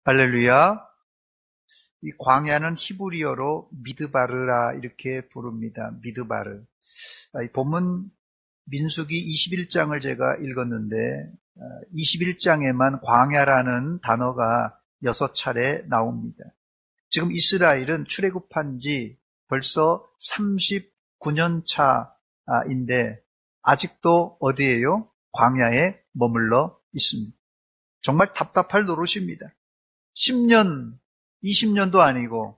할렐루야. 이 광야는 히브리어로 미드바르라 이렇게 부릅니다. 미드바르. 이 본문 민수기 21장을 제가 읽었는데 21장에만 광야라는 단어가 6차례 나옵니다. 지금 이스라엘은 출애굽한 지 벌써 39년 차인데 아직도 어디에요? 광야에 머물러 있습니다. 정말 답답할 노릇입니다. 10년, 20년도 아니고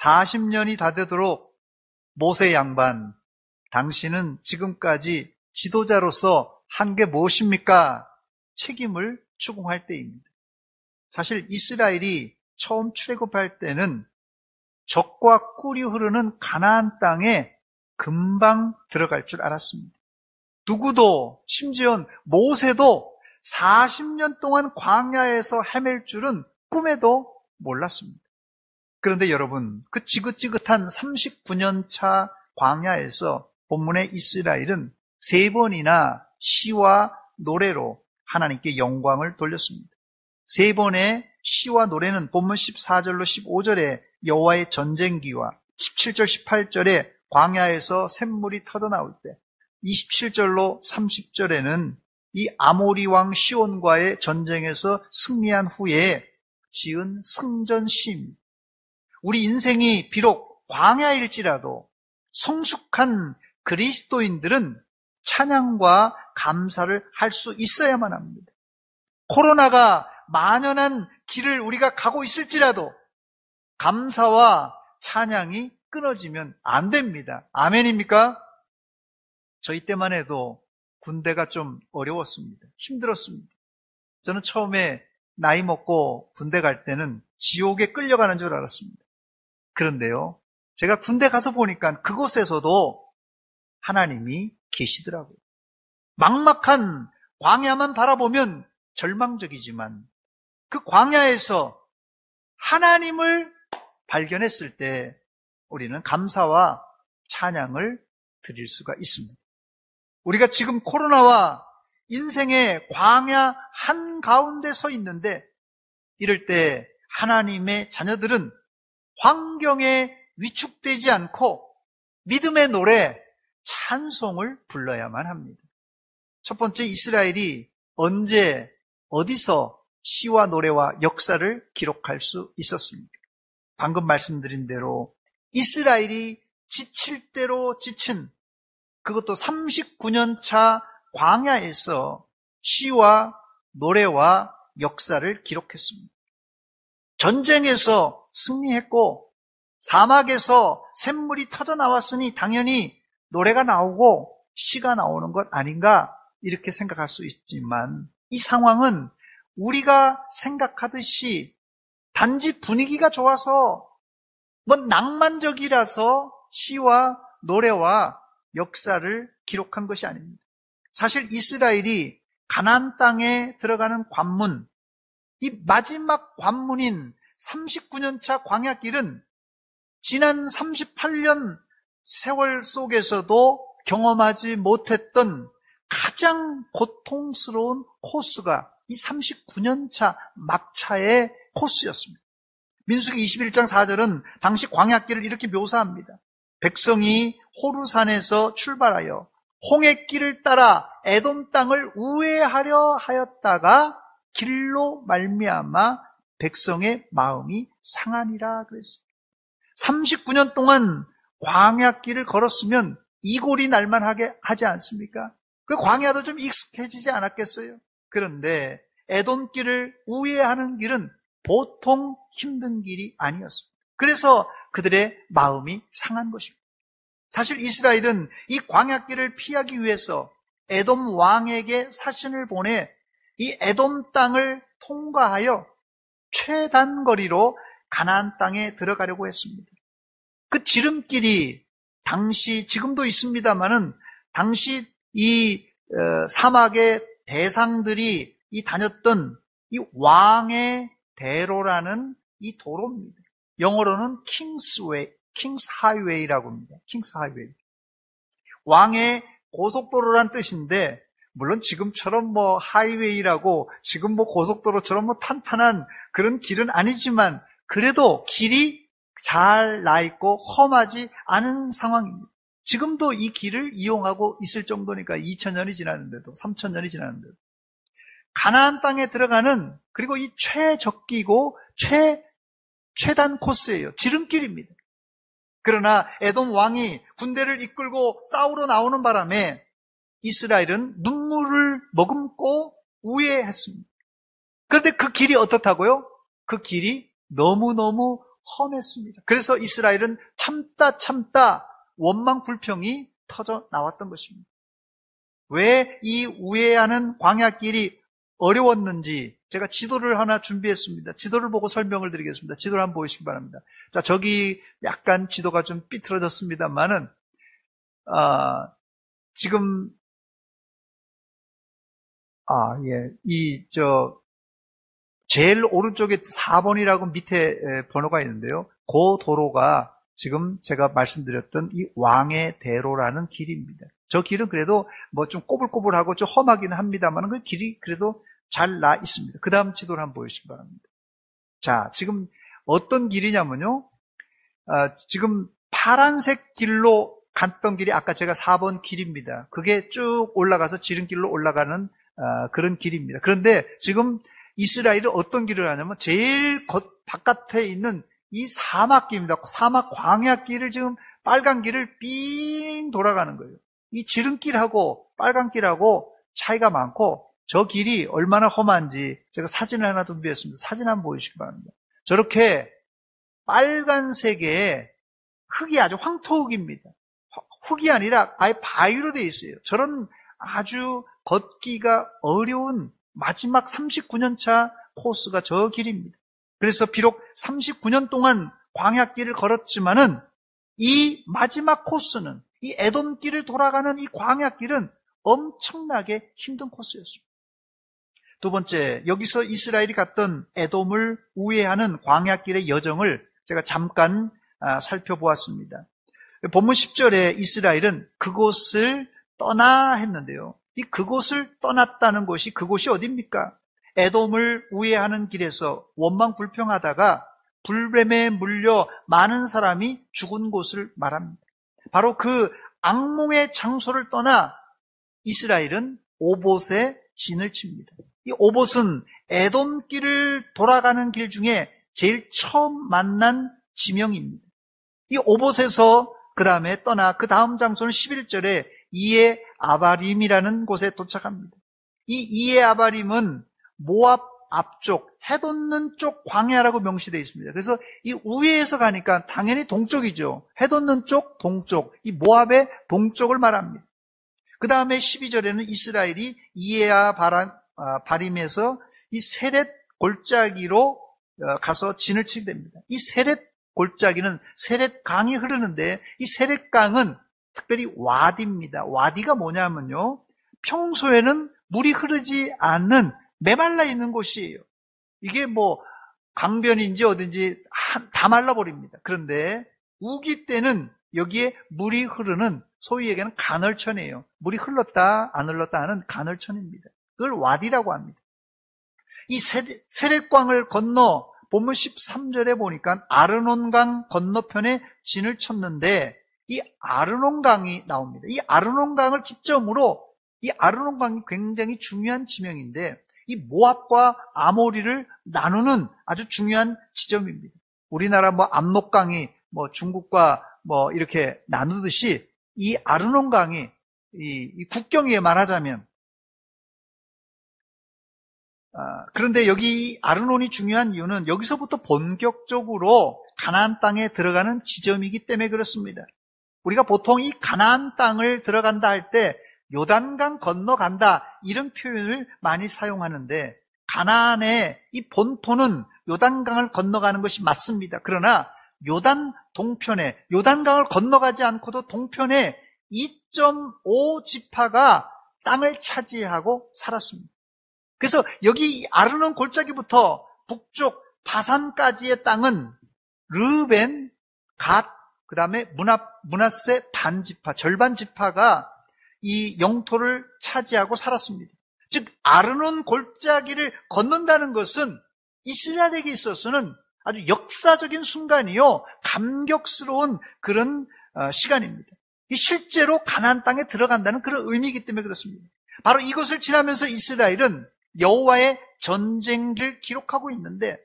40년이 다 되도록 모세 양반, 당신은 지금까지 지도자로서 한 게 무엇입니까? 책임을 추궁할 때입니다. 사실 이스라엘이 처음 출애굽할 때는 젖과 꿀이 흐르는 가나안 땅에 금방 들어갈 줄 알았습니다. 누구도, 심지어 모세도 40년 동안 광야에서 헤맬 줄은 꿈에도 몰랐습니다. 그런데 여러분, 그 지긋지긋한 39년 차 광야에서 본문의 이스라엘은 3번이나 시와 노래로 하나님께 영광을 돌렸습니다. 3번의 시와 노래는 본문 14절로 15절에 여호와의 전쟁기와 17절, 18절에 광야에서 샘물이 터져나올 때 27절로 30절에는 이 아모리 왕 시온과의 전쟁에서 승리한 후에 지은 승전시입니다. 우리 인생이 비록 광야일지라도 성숙한 그리스도인들은 찬양과 감사를 할 수 있어야만 합니다. 코로나가 만연한 길을 우리가 가고 있을지라도 감사와 찬양이 끊어지면 안 됩니다. 아멘입니까? 저희 때만 해도 군대가 좀 어려웠습니다. 힘들었습니다. 저는 처음에 나이 먹고 군대 갈 때는 지옥에 끌려가는 줄 알았습니다. 그런데요, 제가 군대 가서 보니까 그곳에서도 하나님이 계시더라고요. 막막한 광야만 바라보면 절망적이지만 그 광야에서 하나님을 발견했을 때 우리는 감사와 찬양을 드릴 수가 있습니다. 우리가 지금 코로나와 인생의 광야 한가운데 서 있는데 이럴 때 하나님의 자녀들은 환경에 위축되지 않고 믿음의 노래, 찬송을 불러야만 합니다. 첫 번째, 이스라엘이 언제, 어디서 시와 노래와 역사를 기록할 수 있었습니까? 방금 말씀드린 대로 이스라엘이 지칠 대로 지친 그것도 39년 차 광야에서 시와 노래와 역사를 기록했습니다. 전쟁에서 승리했고 사막에서 샘물이 터져나왔으니 당연히 노래가 나오고 시가 나오는 것 아닌가 이렇게 생각할 수 있지만 이 상황은 우리가 생각하듯이 단지 분위기가 좋아서 낭만적이라서 시와 노래와 역사를 기록한 것이 아닙니다. 사실 이스라엘이 가나안 땅에 들어가는 관문, 이 마지막 관문인 39년 차 광야길은 지난 38년 세월 속에서도 경험하지 못했던 가장 고통스러운 코스가 이 39년 차 막차의 코스였습니다. 민수기 21장 4절은 당시 광야길을 이렇게 묘사합니다. 백성이 호르산에서 출발하여 홍해길을 따라 에돔 땅을 우회하려 하였다가 길로 말미암아 백성의 마음이 상하니라 그랬습니다. 39년 동안 광야길을 걸었으면 이골이 날만하게 하지 않습니까? 그 광야도 좀 익숙해지지 않았겠어요? 그런데 에돔길을 우회하는 길은 보통 힘든 길이 아니었습니다. 그래서 그들의 마음이 상한 것입니다. 사실 이스라엘은 이 광야길을 피하기 위해서 에돔 왕에게 사신을 보내 이 에돔 땅을 통과하여 최단거리로 가나안 땅에 들어가려고 했습니다. 그 지름길이 당시 지금도 있습니다만은 당시 이 사막의 대상들이 이 다녔던 이 왕의 대로라는 이 도로입니다. 영어로는 킹스 하이웨이라고 합니다. 킹스 하이웨이. 왕의 고속도로란 뜻인데 물론 지금처럼 뭐 하이웨이라고 지금 뭐 고속도로처럼 뭐 탄탄한 그런 길은 아니지만 그래도 길이 잘 나 있고 험하지 않은 상황입니다. 지금도 이 길을 이용하고 있을 정도니까 2000년이 지났는데도 3000년이 지났는데도 가나안 땅에 들어가는 그리고 이 최적기고 최단 코스예요. 지름길입니다. 그러나 에돔 왕이 군대를 이끌고 싸우러 나오는 바람에 이스라엘은 눈물을 머금고 우회했습니다. 그런데 그 길이 어떻다고요? 그 길이 너무너무 험했습니다. 그래서 이스라엘은 참다 원망 불평이 터져 나왔던 것입니다. 왜 이 우회하는 광야길이 어려웠는지 제가 지도를 하나 준비했습니다. 지도를 보고 설명을 드리겠습니다. 지도를 한번 보시기 바랍니다. 자, 저기 약간 지도가 좀 삐뚤어졌습니다만은 지금 제일 오른쪽에 4번이라고 밑에 번호가 있는데요. 그 도로가 지금 제가 말씀드렸던 이 왕의 대로라는 길입니다. 저 길은 그래도 뭐 좀 꼬불꼬불하고 좀 험하기는 합니다만 그 길이 그래도 잘 나 있습니다. 그 다음 지도를 한번 보여주시기 바랍니다. 자, 지금 어떤 길이냐면요. 지금 파란색 길로 갔던 길이 아까 제가 4번 길입니다. 그게 쭉 올라가서 지름길로 올라가는 그런 길입니다. 그런데 지금 이스라엘은 어떤 길을 하냐면 제일 바깥에 있는 이 사막길입니다. 사막 광야길을 지금 빨간 길을 삥 돌아가는 거예요. 이 지름길하고 빨간 길하고 차이가 많고 저 길이 얼마나 험한지 제가 사진을 하나 준비했습니다. 사진 한번 보여주시기 바랍니다. 저렇게 빨간색의 흙이 아주 황토흙입니다. 흙이 아니라 아예 바위로 되어 있어요. 저런 아주 걷기가 어려운 마지막 39년 차 코스가 저 길입니다. 그래서 비록 39년 동안 광야길을 걸었지만은 이 마지막 코스는 이 에돔길을 돌아가는 이 광야길은 엄청나게 힘든 코스였습니다. 두 번째, 여기서 이스라엘이 갔던 에돔을 우회하는 광야길의 여정을 제가 잠깐 살펴보았습니다. 본문 10절에 이스라엘은 그곳을 떠나 했는데요. 이 그곳을 떠났다는 것이 그곳이 어디입니까? 에돔을 우회하는 길에서 원망 불평하다가 불뱀에 물려 많은 사람이 죽은 곳을 말합니다. 바로 그 악몽의 장소를 떠나 이스라엘은 오봇에 진을 칩니다. 이 오봇은 에돔 길을 돌아가는 길 중에 제일 처음 만난 지명입니다. 이 오봇에서 그 다음에 떠나 그 다음 장소는 11절에 이에 아바림이라는 곳에 도착합니다. 이 이에 아바림은 모압 앞쪽, 해돋는 쪽 광야라고 명시되어 있습니다. 그래서 이 우회에서 가니까 당연히 동쪽이죠. 해돋는 쪽, 동쪽, 이 모압의 동쪽을 말합니다. 그 다음에 12절에는 이스라엘이 이에아 바림에서 이 세렛 골짜기로 가서 진을 치게 됩니다. 이 세렛 골짜기는 세렛 강이 흐르는데 이 세렛 강은 특별히 와디입니다. 와디가 뭐냐면요, 평소에는 물이 흐르지 않는 메말라 있는 곳이에요. 이게 뭐 강변인지 어딘지 다 말라버립니다. 그런데 우기 때는 여기에 물이 흐르는 소위 얘기하는 간헐천이에요. 물이 흘렀다 안 흘렀다 하는 간헐천입니다. 그걸 와디라고 합니다. 이 세렛강을 건너 본문 13절에 보니까 아르논강 건너편에 진을 쳤는데 이 아르논강이 나옵니다. 이 아르논강을 기점으로 이 아르논강이 굉장히 중요한 지명인데 이 모압과 아모리를 나누는 아주 중요한 지점입니다. 우리나라 뭐 압록강이 뭐 중국과 뭐 이렇게 나누듯이 이 아르논강이 이 국경에 말하자면 그런데 여기 아르논이 중요한 이유는 여기서부터 본격적으로 가나안 땅에 들어가는 지점이기 때문에 그렇습니다. 우리가 보통 이 가나안 땅을 들어간다 할 때 요단강 건너간다 이런 표현을 많이 사용하는데 가나안의 이 본토는 요단강을 건너가는 것이 맞습니다. 그러나 요단 동편에 요단강을 건너가지 않고도 동편에 2.5 지파가 땅을 차지하고 살았습니다. 그래서 여기 아르논 골짜기부터 북쪽 바산까지의 땅은 르벤, 갓, 그 다음에 므낫세 반지파, 절반 지파가 이 영토를 차지하고 살았습니다. 즉 아르논 골짜기를 건넌다는 것은 이스라엘에게 있어서는 아주 역사적인 순간이요, 감격스러운 그런 시간입니다. 실제로 가나안 땅에 들어간다는 그런 의미이기 때문에 그렇습니다. 바로 이것을 지나면서 이스라엘은 여호와의 전쟁을 기록하고 있는데,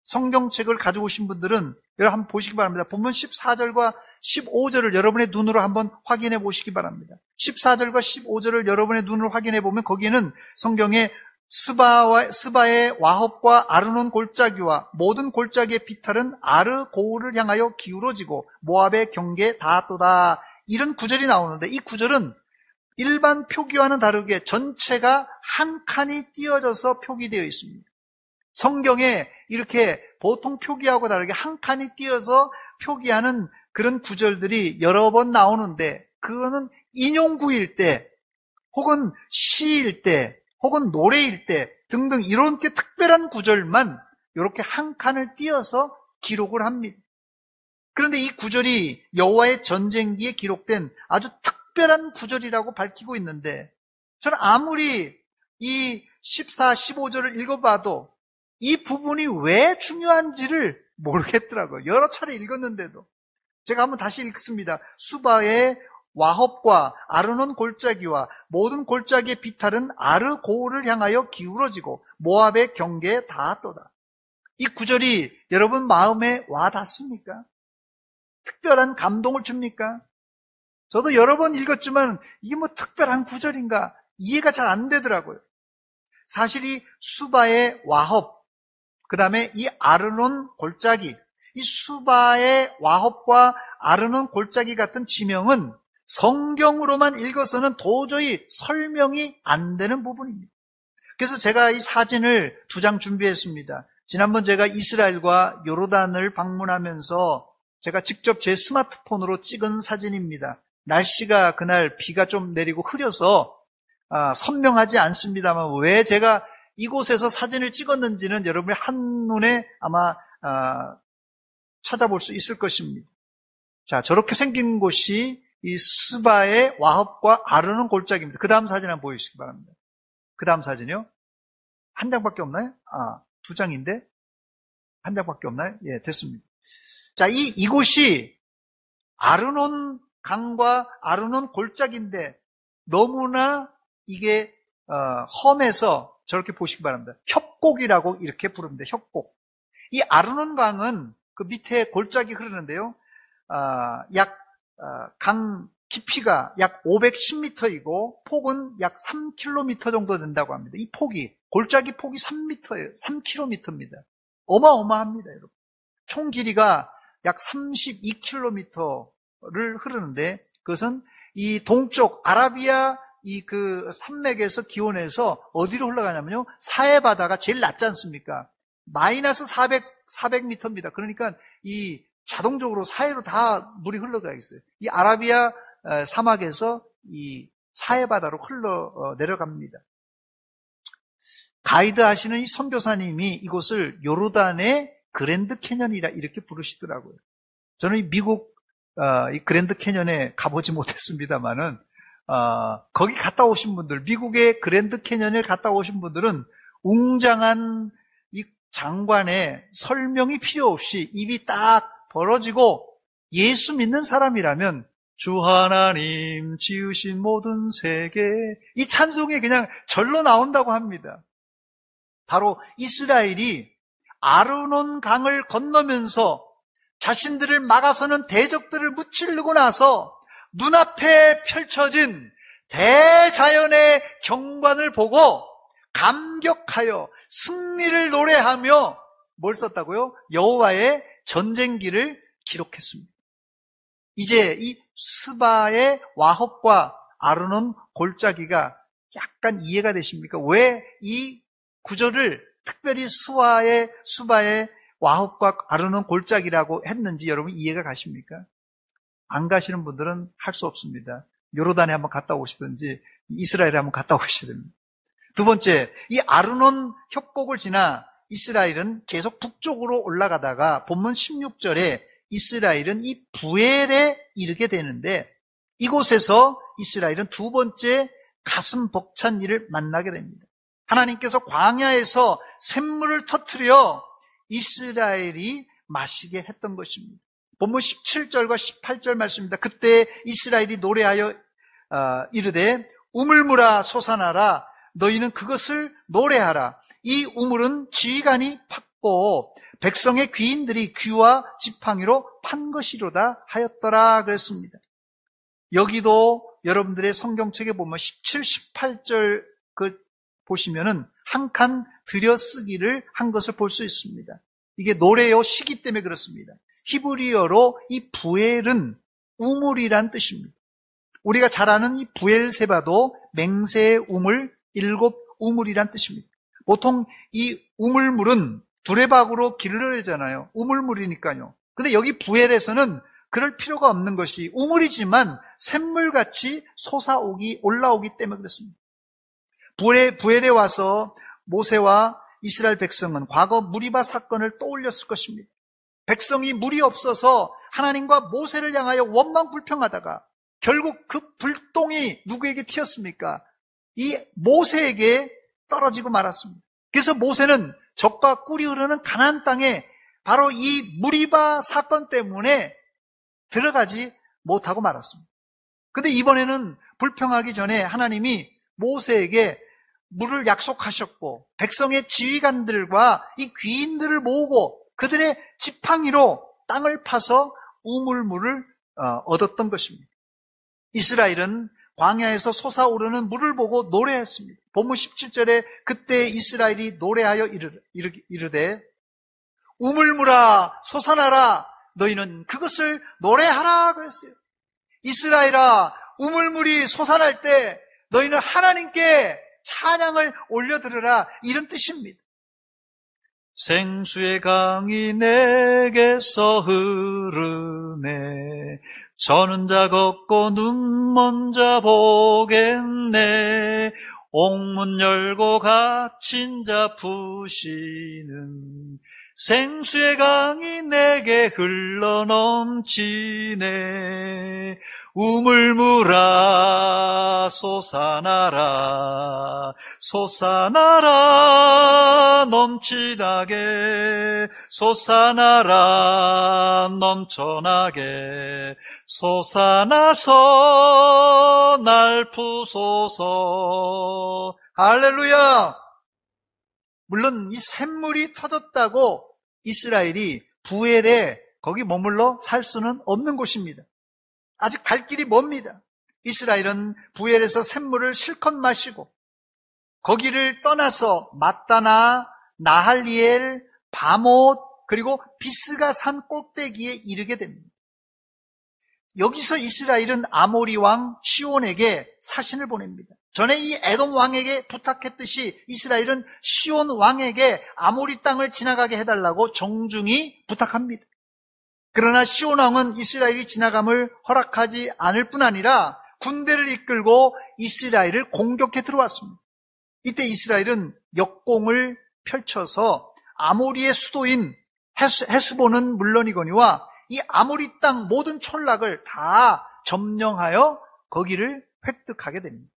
성경책을 가지고 오신 분들은 여러분 한번 보시기 바랍니다. 본문 14절과 15절을 여러분의 눈으로 한번 확인해 보시기 바랍니다. 14절과 15절을 여러분의 눈으로 확인해 보면 거기에는 성경에 스바의 와헙과 아르논 골짜기와 모든 골짜기의 비탈은 아르 고울을 향하여 기울어지고 모압의 경계 닿았도다, 이런 구절이 나오는데, 이 구절은 일반 표기와는 다르게 전체가 한 칸이 띄어져서 표기되어 있습니다. 성경에 이렇게 보통 표기하고 다르게 한 칸이 띄어서 표기하는 그런 구절들이 여러 번 나오는데, 그거는 인용구일 때 혹은 시일 때 혹은 노래일 때 등등 이렇게 특별한 구절만 이렇게 한 칸을 띄어서 기록을 합니다. 그런데 이 구절이 여호와의 전쟁기에 기록된 아주 특별한 구절이라고 밝히고 있는데, 저는 아무리 이 14, 15절을 읽어봐도 이 부분이 왜 중요한지를 모르겠더라고요. 여러 차례 읽었는데도. 제가 한번 다시 읽습니다. 수바의 와헙과 아르논 골짜기와 모든 골짜기의 비탈은 아르 고울을 향하여 기울어지고 모압의 경계에 닿았도다. 이 구절이 여러분 마음에 와 닿습니까? 특별한 감동을 줍니까? 저도 여러 번 읽었지만 이게 뭐 특별한 구절인가 이해가 잘 안 되더라고요. 사실 이 수바의 와헙, 그 다음에 이 아르논 골짜기, 이 수바의 와헙과 아르논 골짜기 같은 지명은 성경으로만 읽어서는 도저히 설명이 안 되는 부분입니다. 그래서 제가 이 사진을 2장 준비했습니다. 지난번 제가 이스라엘과 요르단을 방문하면서 제가 직접 제 스마트폰으로 찍은 사진입니다. 날씨가 그날 비가 좀 내리고 흐려서 선명하지 않습니다만, 왜 제가 이곳에서 사진을 찍었는지는 여러분이 한눈에 아마 찾아볼 수 있을 것입니다. 자, 저렇게 생긴 곳이 이 스바의 와헙과 아르논 골짜기입니다. 그 다음 사진 한번 보여주시기 바랍니다. 그 다음 사진이요? 한 장밖에 없나요? 2장인데 한 장밖에 없나요? 예, 됐습니다. 자, 이곳이 아르논 강과 아르논 골짜기인데 너무나 이게 험해서 저렇게 보시기 바랍니다. 협곡이라고 이렇게 부릅니다. 협곡. 이 아르논 강은 그 밑에 골짜기 흐르는데요. 강 깊이가 약 510m이고 폭은 약 3km 정도 된다고 합니다. 이 폭이, 골짜기 폭이 3m예요. 3km입니다. 어마어마합니다, 여러분. 총 길이가 약 32km를 흐르는데, 그것은 이 동쪽 아라비아 이 그 산맥에서 기온에서 어디로 흘러가냐면요, 사해 바다가 제일 낮지 않습니까? 마이너스 400m입니다. 그러니까 이 자동적으로 사해로 다 물이 흘러가겠어요. 이 아라비아 사막에서 이 사해 바다로 흘러 내려갑니다. 가이드 하시는 이 선교사님이 이곳을 요르단의 그랜드 캐년이라 이렇게 부르시더라고요. 저는 이 미국 이 그랜드 캐년에 가보지 못했습니다만은 거기 갔다 오신 분들, 미국의 그랜드 캐년에 갔다 오신 분들은 웅장한 이 장관의 설명이 필요 없이 입이 딱 벌어지고, 예수 믿는 사람이라면 주 하나님 지으신 모든 세계, 이 찬송이 그냥 절로 나온다고 합니다. 바로 이스라엘이 아르논 강을 건너면서 자신들을 막아서는 대적들을 무찌르고 나서 눈앞에 펼쳐진 대자연의 경관을 보고 감격하여 승리를 노래하며 뭘 썼다고요? 여호와의 전쟁기를 기록했습니다. 이제 이 스바의 와헙과 아르논 골짜기가 약간 이해가 되십니까? 왜 이 구절을 특별히 수바의 와헙과 아르논 골짜기라고 했는지 여러분 이해가 가십니까? 안 가시는 분들은 할 수 없습니다. 요르단에 한번 갔다 오시든지 이스라엘에 한번 갔다 오셔야 됩니다. 두 번째, 이 아르논 협곡을 지나 이스라엘은 계속 북쪽으로 올라가다가 본문 16절에 이스라엘은 이 부엘에 이르게 되는데, 이곳에서 이스라엘은 두 번째 가슴 벅찬 일을 만나게 됩니다. 하나님께서 광야에서 샘물을 터뜨려 이스라엘이 마시게 했던 것입니다. 본문 17절과 18절 말씀입니다. 그때 이스라엘이 노래하여 이르되 우물물아 솟아나라 너희는 그것을 노래하라. 이 우물은 지휘관이 팠고 백성의 귀인들이 귀와 지팡이로 판 것이로다 하였더라 그랬습니다. 여기도 여러분들의 성경책에 보면 17, 18절 보시면은 한 칸 들여쓰기를 한 것을 볼 수 있습니다. 이게 노래요 시기 때문에 그렇습니다. 히브리어로 이 부엘은 우물이란 뜻입니다. 우리가 잘 아는 이 부엘세바도 맹세의 우물, 7 우물이란 뜻입니다. 보통 이 우물물은 두레박으로 길러내잖아요. 우물물이니까요. 근데 여기 부엘에서는 그럴 필요가 없는 것이 우물이지만 샘물같이 올라오기 때문에 그렇습니다. 부엘에 와서 모세와 이스라엘 백성은 과거 무리바 사건을 떠올렸을 것입니다. 백성이 물이 없어서 하나님과 모세를 향하여 원망불평하다가 결국 그 불똥이 누구에게 튀었습니까? 이 모세에게 떨어지고 말았습니다. 그래서 모세는 적과 꿀이 흐르는 가나안 땅에 바로 이 무리바 사건 때문에 들어가지 못하고 말았습니다. 근데 이번에는 불평하기 전에 하나님이 모세에게 물을 약속하셨고 백성의 지휘관들과 이 귀인들을 모으고 그들의 지팡이로 땅을 파서 우물물을 얻었던 것입니다. 이스라엘은 광야에서 솟아오르는 물을 보고 노래했습니다. 본문 17절에 그때 이스라엘이 노래하여 이르되 우물물아 솟아나라 너희는 그것을 노래하라 그랬어요. 이스라엘아 우물물이 솟아날 때 너희는 하나님께 찬양을 올려드려라 이런 뜻입니다. 생수의 강이 내게서 흐르네 저는 자 걷고 눈 먼 자 보겠네 옥문 열고 갇힌 자 푸시는 생수의 강이 내게 흘러넘치네 우물물아 솟아나라 솟아나라 넘치나게 솟아나라 넘쳐나게 솟아나서 날 부소서 할렐루야. 물론 이 샘물이 터졌다고 이스라엘이 부엘에 거기 머물러 살 수는 없는 곳입니다. 아직 갈 길이 멉니다. 이스라엘은 부엘에서 샘물을 실컷 마시고 거기를 떠나서 마따나, 나할리엘, 바못 그리고 비스가 산 꼭대기에 이르게 됩니다. 여기서 이스라엘은 아모리 왕 시온에게 사신을 보냅니다. 전에 이 에돔 왕에게 부탁했듯이 이스라엘은 시온 왕에게 아모리 땅을 지나가게 해달라고 정중히 부탁합니다. 그러나 시온 왕은 이스라엘이 지나감을 허락하지 않을 뿐 아니라 군대를 이끌고 이스라엘을 공격해 들어왔습니다. 이때 이스라엘은 역공을 펼쳐서 아모리의 수도인 헤스본은 물론이거니와 이 아모리 땅 모든 촌락을 다 점령하여 거기를 획득하게 됩니다.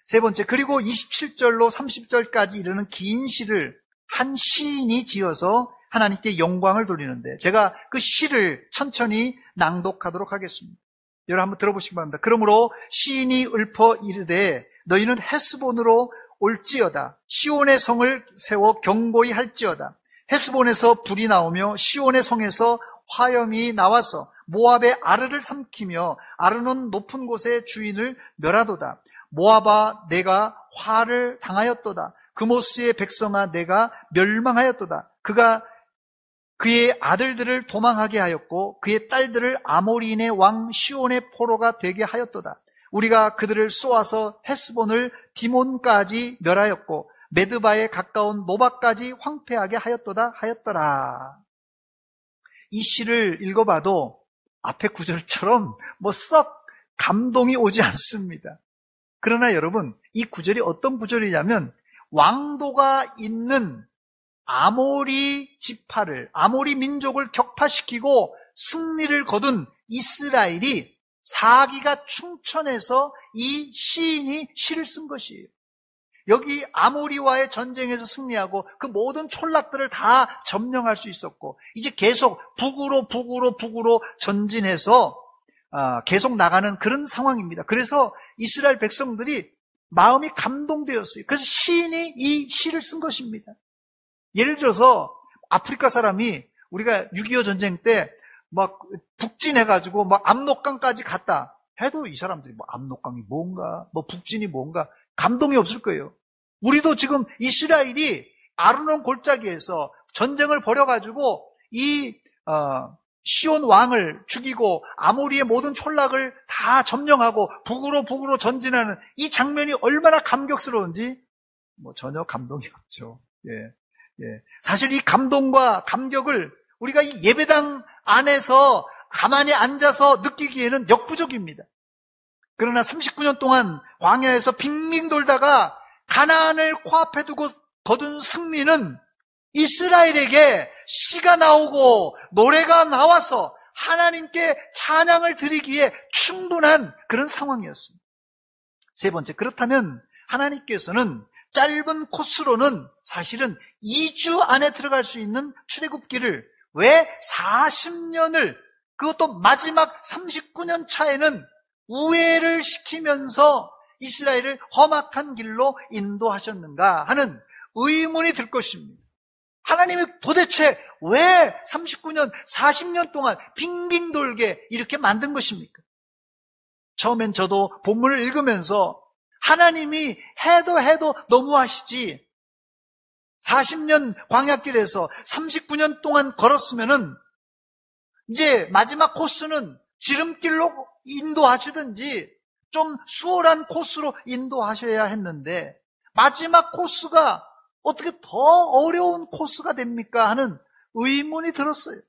세 번째, 그리고 27절로 30절까지 이르는 긴 시를 한 시인이 지어서 하나님께 영광을 돌리는데 제가 그 시를 천천히 낭독하도록 하겠습니다. 여러분 한번 들어보시기 바랍니다. 그러므로 시인이 읊어 이르되 너희는 헤스본으로 올지어다. 시온의 성을 세워 경고히 할지어다. 헤스본에서 불이 나오며 시온의 성에서 화염이 나와서 모압의 아르를 삼키며 아르논 높은 곳의 주인을 멸하도다. 모압아 내가 화를 당하였도다. 그모스의 백성아 내가 멸망하였도다. 그가 그의 아들들을 도망하게 하였고 그의 딸들을 아모리인의 왕 시온의 포로가 되게 하였도다. 우리가 그들을 쏘아서 헤스본을 디몬까지 멸하였고 메드바에 가까운 노바까지 황폐하게 하였도다 하였더라. 이 시를 읽어봐도 앞에 구절처럼 썩 감동이 오지 않습니다. 그러나 여러분, 이 구절이 어떤 구절이냐면 왕도가 있는 아모리 지파를, 아모리 민족을 격파시키고 승리를 거둔 이스라엘이 사기가 충천해서 이 시인이 시를 쓴 것이에요. 여기 아모리와의 전쟁에서 승리하고 그 모든 촌락들을 다 점령할 수 있었고, 이제 계속 북으로 전진해서 계속 나가는 그런 상황입니다. 그래서 이스라엘 백성들이 마음이 감동되었어요. 그래서 시인이 이 시를 쓴 것입니다. 예를 들어서 아프리카 사람이 우리가 6.25 전쟁 때 막 북진해가지고 막 압록강까지 갔다 해도 이 사람들이 뭐 압록강이 뭔가, 뭐 북진이 뭔가 감동이 없을 거예요. 우리도 지금 이스라엘이 아르논 골짜기에서 전쟁을 벌여가지고 이 시온 왕을 죽이고 아모리의 모든 촌락을 다 점령하고 북으로 전진하는 이 장면이 얼마나 감격스러운지 뭐 전혀 감동이 없죠. 사실 이 감동과 감격을 우리가 이 예배당 안에서 가만히 앉아서 느끼기에는 역부족입니다. 그러나 39년 동안 광야에서 빙빙 돌다가 가나안을 코앞에 두고 거둔 승리는 이스라엘에게 시가 나오고 노래가 나와서 하나님께 찬양을 드리기에 충분한 그런 상황이었습니다. 세 번째, 그렇다면 하나님께서는 짧은 코스로는 사실은 2주 안에 들어갈 수 있는 출애굽기를 왜 40년을, 그것도 마지막 39년 차에는 우회를 시키면서 이스라엘을 험악한 길로 인도하셨는가 하는 의문이 들 것입니다. 하나님이 도대체 왜 39년, 40년 동안 빙빙 돌게 이렇게 만든 것입니까? 처음엔 저도 본문을 읽으면서 하나님이 해도 너무하시지, 40년 광야길에서 39년 동안 걸었으면은 이제 마지막 코스는 지름길로 인도하시든지 좀 수월한 코스로 인도하셔야 했는데 마지막 코스가 어떻게 더 어려운 코스가 됩니까? 하는 의문이 들었어요.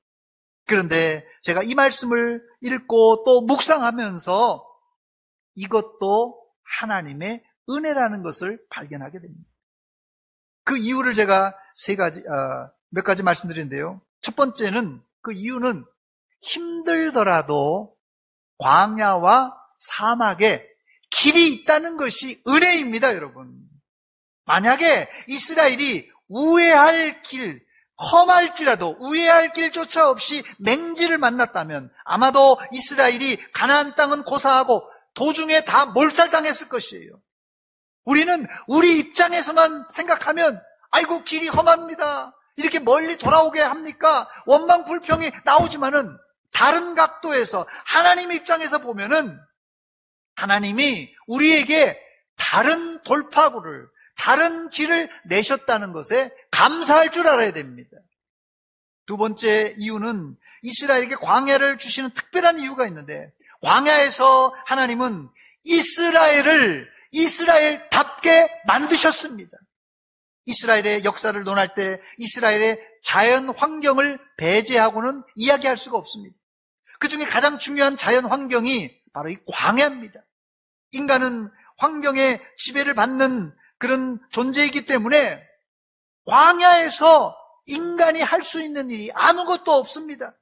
그런데 제가 이 말씀을 읽고 또 묵상하면서 이것도 하나님의 은혜라는 것을 발견하게 됩니다. 그 이유를 제가 몇 가지 말씀드리는데요. 첫 번째는, 그 이유는 힘들더라도 광야와 사막에 길이 있다는 것이 은혜입니다, 여러분. 만약에 이스라엘이 우회할 길, 험할지라도 우회할 길조차 없이 맹지를 만났다면 아마도 이스라엘이 가나안 땅은 고사하고 도중에 다 몰살당했을 것이에요. 우리는 우리 입장에서만 생각하면 아이고 길이 험합니다, 이렇게 멀리 돌아오게 합니까? 원망 불평이 나오지만은 다른 각도에서 하나님 입장에서 보면은 하나님이 우리에게 다른 돌파구를, 다른 길을 내셨다는 것에 감사할 줄 알아야 됩니다. 두 번째 이유는 이스라엘에게 광야를 주시는 특별한 이유가 있는데, 광야에서 하나님은 이스라엘을 이스라엘답게 만드셨습니다. 이스라엘의 역사를 논할 때 이스라엘의 자연 환경을 배제하고는 이야기할 수가 없습니다. 그 중에 가장 중요한 자연 환경이 바로 이 광야입니다. 인간은 환경의 지배를 받는 그런 존재이기 때문에 광야에서 인간이 할 수 있는 일이 아무것도 없습니다.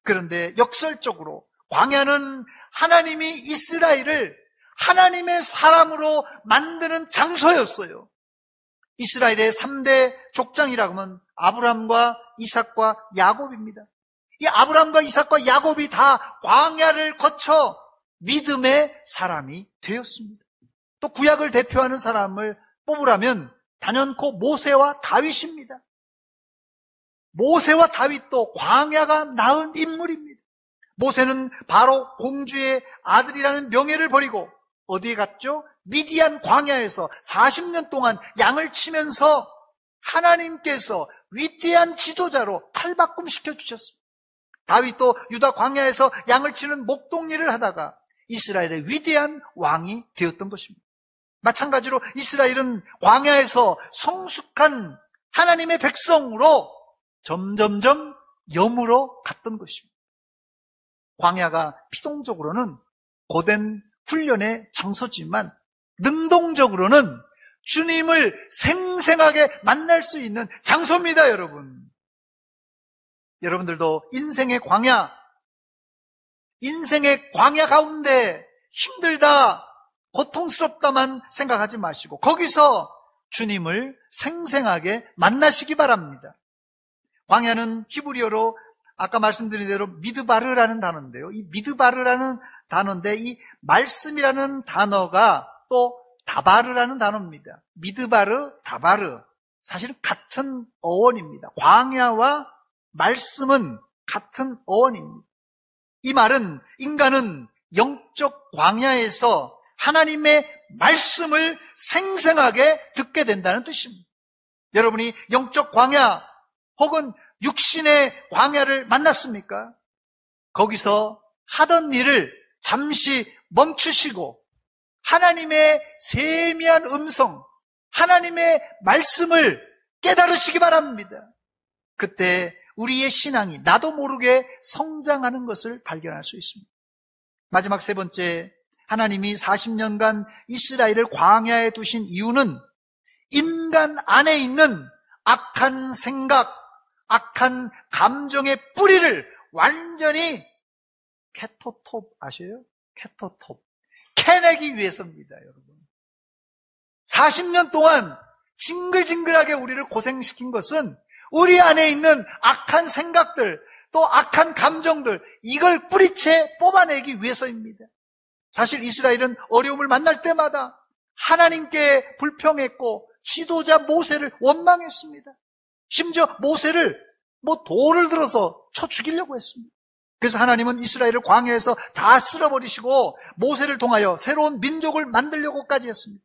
그런데 역설적으로 광야는 하나님이 이스라엘을 하나님의 사람으로 만드는 장소였어요. 이스라엘의 3대 족장이라고 하면 아브람과 이삭과 야곱입니다. 이 아브람과 이삭과 야곱이 다 광야를 거쳐 믿음의 사람이 되었습니다. 또 구약을 대표하는 사람을 뽑으라면 단연코 모세와 다윗입니다. 모세와 다윗도 광야가 낳은 인물입니다. 모세는 바로 공주의 아들이라는 명예를 버리고 어디에 갔죠? 미디안 광야에서 40년 동안 양을 치면서 하나님께서 위대한 지도자로 탈바꿈시켜 주셨습니다. 다윗도 유다 광야에서 양을 치는 목동일을 하다가 이스라엘의 위대한 왕이 되었던 것입니다. 마찬가지로 이스라엘은 광야에서 성숙한 하나님의 백성으로 점점점 염으로 갔던 것입니다. 광야가 피동적으로는 고된 훈련의 장소지만 능동적으로는 주님을 생생하게 만날 수 있는 장소입니다, 여러분. 여러분들도 인생의 광야, 인생의 광야 가운데 힘들다, 고통스럽다만 생각하지 마시고 거기서 주님을 생생하게 만나시기 바랍니다. 광야는 히브리어로 아까 말씀드린 대로 미드바르라는 단어인데요. 이 미드바르라는 단어인데 이 말씀이라는 단어가 또 다바르라는 단어입니다. 미드바르, 다바르, 사실은 같은 어원입니다. 광야와 말씀은 같은 어원입니다. 이 말은 인간은 영적 광야에서 하나님의 말씀을 생생하게 듣게 된다는 뜻입니다. 여러분이 영적 광야 혹은 육신의 광야를 만났습니까? 거기서 하던 일을 잠시 멈추시고 하나님의 세미한 음성, 하나님의 말씀을 깨달으시기 바랍니다. 그때 우리의 신앙이 나도 모르게 성장하는 것을 발견할 수 있습니다. 마지막 세 번째, 하나님이 40년간 이스라엘을 광야에 두신 이유는 인간 안에 있는 악한 생각, 악한 감정의 뿌리를 완전히 케토톱 아셔요? 케토톱. 캐내기 위해서입니다, 여러분. 40년 동안 징글징글하게 우리를 고생시킨 것은 우리 안에 있는 악한 생각들, 또 악한 감정들, 이걸 뿌리채 뽑아내기 위해서입니다. 사실 이스라엘은 어려움을 만날 때마다 하나님께 불평했고 지도자 모세를 원망했습니다. 심지어 모세를 돌을 들어서 쳐 죽이려고 했습니다. 그래서 하나님은 이스라엘을 광야에서 다 쓸어버리시고 모세를 통하여 새로운 민족을 만들려고까지 했습니다.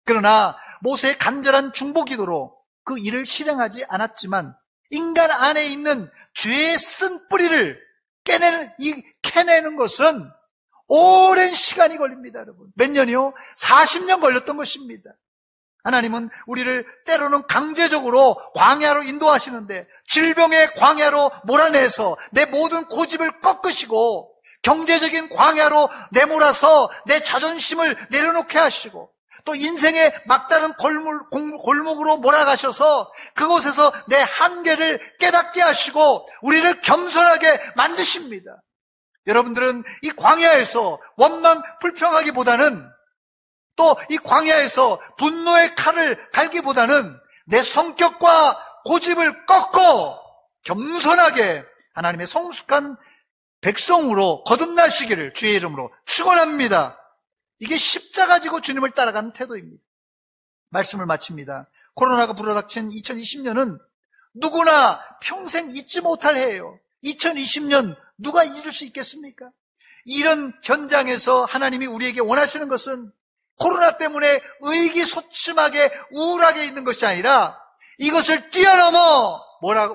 그러나 모세의 간절한 중보 기도로 그 일을 실행하지 않았지만 인간 안에 있는 죄의 쓴 뿌리를 캐내는 것은 오랜 시간이 걸립니다, 여러분. 몇 년이요? 40년 걸렸던 것입니다. 하나님은 우리를 때로는 강제적으로 광야로 인도하시는데 질병의 광야로 몰아내서 내 모든 고집을 꺾으시고 경제적인 광야로 내몰아서 내 자존심을 내려놓게 하시고 또 인생의 막다른 골목으로 몰아가셔서 그곳에서 내 한계를 깨닫게 하시고 우리를 겸손하게 만드십니다. 여러분들은 이 광야에서 원망 불평하기보다는 또 이 광야에서 분노의 칼을 갈기보다는 내 성격과 고집을 꺾고 겸손하게 하나님의 성숙한 백성으로 거듭나시기를 주의 이름으로 축원합니다. 이게 십자가 지고 주님을 따라가는 태도입니다. 말씀을 마칩니다. 코로나가 불어닥친 2020년은 누구나 평생 잊지 못할 해예요. 2020년 누가 잊을 수 있겠습니까? 이런 현장에서 하나님이 우리에게 원하시는 것은 코로나 때문에 의기소침하게 우울하게 있는 것이 아니라 이것을 뛰어넘어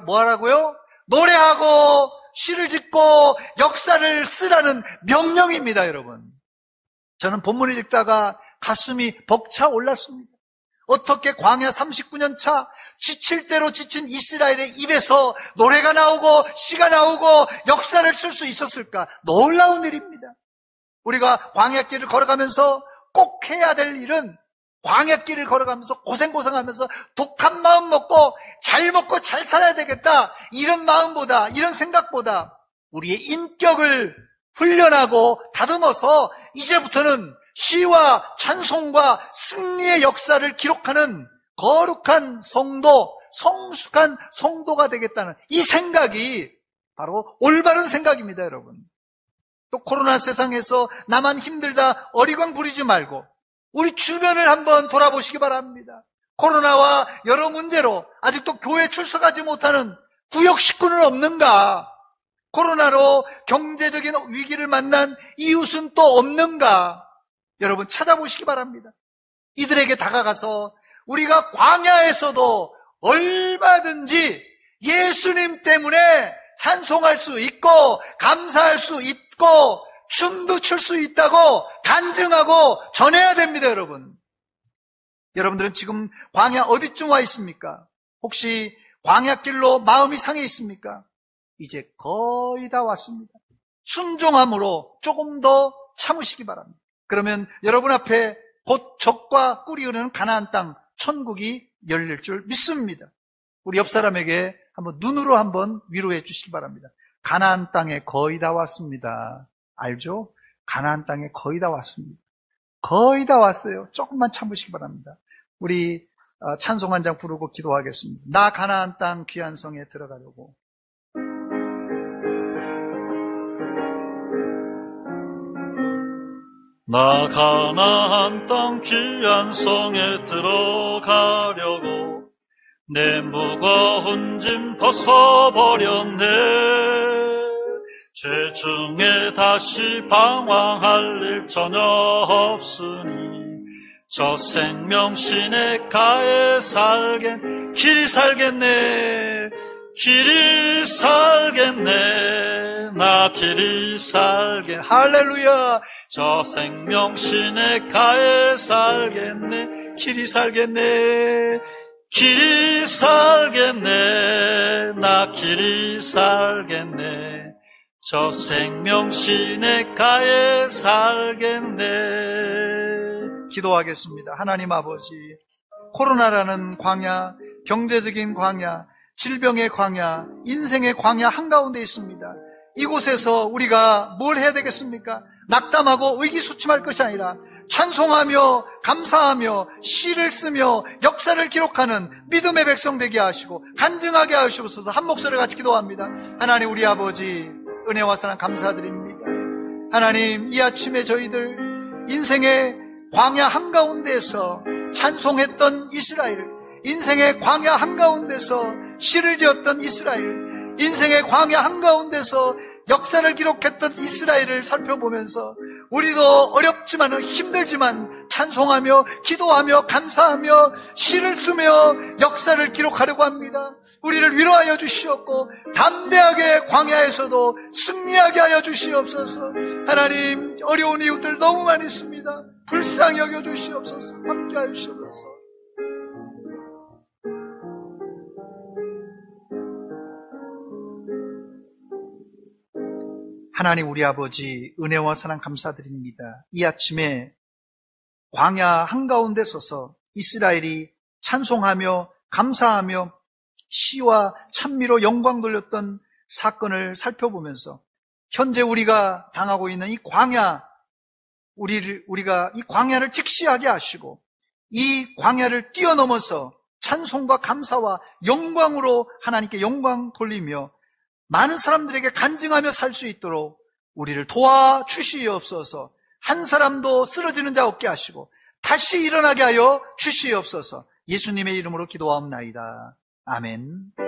뭐하라고요? 노래하고 시를 짓고 역사를 쓰라는 명령입니다, 여러분. 저는 본문을 읽다가 가슴이 벅차 올랐습니다. 어떻게 광야 39년 차 지칠 대로 지친 이스라엘의 입에서 노래가 나오고 시가 나오고 역사를 쓸 수 있었을까? 놀라운 일입니다. 우리가 광야길을 걸어가면서 꼭 해야 될 일은 광야길을 걸어가면서 고생하면서 독한 마음 먹고 잘 살아야 되겠다, 이런 마음보다, 이런 생각보다 우리의 인격을 훈련하고 다듬어서 이제부터는 시와 찬송과 승리의 역사를 기록하는 거룩한 성도, 성숙한 성도가 되겠다는 이 생각이 바로 올바른 생각입니다, 여러분. 또 코로나 세상에서 나만 힘들다 어리광 부리지 말고 우리 주변을 한번 돌아보시기 바랍니다. 코로나와 여러 문제로 아직도 교회 출석하지 못하는 구역 식구는 없는가? 코로나로 경제적인 위기를 만난 이웃은 또 없는가? 여러분 찾아보시기 바랍니다. 이들에게 다가가서 우리가 광야에서도 얼마든지 예수님 때문에 찬송할 수 있고 감사할 수 있고 춤도 출 수 있다고 간증하고 전해야 됩니다, 여러분. 여러분들은 지금 광야 어디쯤 와 있습니까? 혹시 광야길로 마음이 상해 있습니까? 이제 거의 다 왔습니다. 순종함으로 조금 더 참으시기 바랍니다. 그러면 여러분 앞에 곧 젖과 꿀이 흐르는 가나안 땅, 천국이 열릴 줄 믿습니다. 우리 옆 사람에게 한번 눈으로 한번 위로해 주시기 바랍니다. 가나안 땅에 거의 다 왔습니다. 알죠? 가나안 땅에 거의 다 왔습니다. 거의 다 왔어요. 조금만 참으시기 바랍니다. 우리 찬송 한 장 부르고 기도하겠습니다. 나 가나안 땅 귀한 성에 들어가려고. 나 가나안 땅 귀한 성에 들어가려고 내 무거운 짐 벗어버렸네. 죄 중에 다시 방황할 일 전혀 없으니 저 생명 시냇가에 길이 살겠네. 길이 살겠네. 나 길이 살겠네. 할렐루야. 저 생명 시냇가에 살겠네. 길이 살겠네. 길이 살겠네. 나 길이 살겠네. 저 생명 시냇가에 살겠네. 기도하겠습니다. 하나님 아버지, 코로나라는 광야, 경제적인 광야, 질병의 광야, 인생의 광야 한가운데 있습니다. 이곳에서 우리가 뭘 해야 되겠습니까? 낙담하고 의기소침할 것이 아니라 찬송하며 감사하며 시를 쓰며 역사를 기록하는 믿음의 백성 되게 하시고 간증하게 하시옵소서. 한 목소리 같이 기도합니다. 하나님, 우리 아버지 은혜와 사랑 감사드립니다. 하나님, 이 아침에 저희들 인생의 광야 한가운데에서 찬송했던 이스라엘, 인생의 광야 한가운데서 시를 지었던 이스라엘, 인생의 광야 한가운데서 역사를 기록했던 이스라엘을 살펴보면서 우리도 어렵지만 힘들지만 찬송하며 기도하며 감사하며 시를 쓰며 역사를 기록하려고 합니다. 우리를 위로하여 주시옵고 담대하게 광야에서도 승리하게 하여 주시옵소서. 하나님, 어려운 이웃들 너무 많이 있습니다. 불쌍히 여겨 주시옵소서. 함께 하여 주시옵소서. 하나님, 우리 아버지 은혜와 사랑 감사드립니다. 이 아침에 광야 한가운데 서서 이스라엘이 찬송하며 감사하며 시와 찬미로 영광 돌렸던 사건을 살펴보면서 현재 우리가 당하고 있는 이 광야, 우리가 이 광야를 직시하게 하시고 이 광야를 뛰어넘어서 찬송과 감사와 영광으로 하나님께 영광 돌리며 많은 사람들에게 간증하며 살 수 있도록 우리를 도와주시옵소서. 한 사람도 쓰러지는 자 없게 하시고 다시 일어나게 하여 주시옵소서. 예수님의 이름으로 기도하옵나이다. 아멘.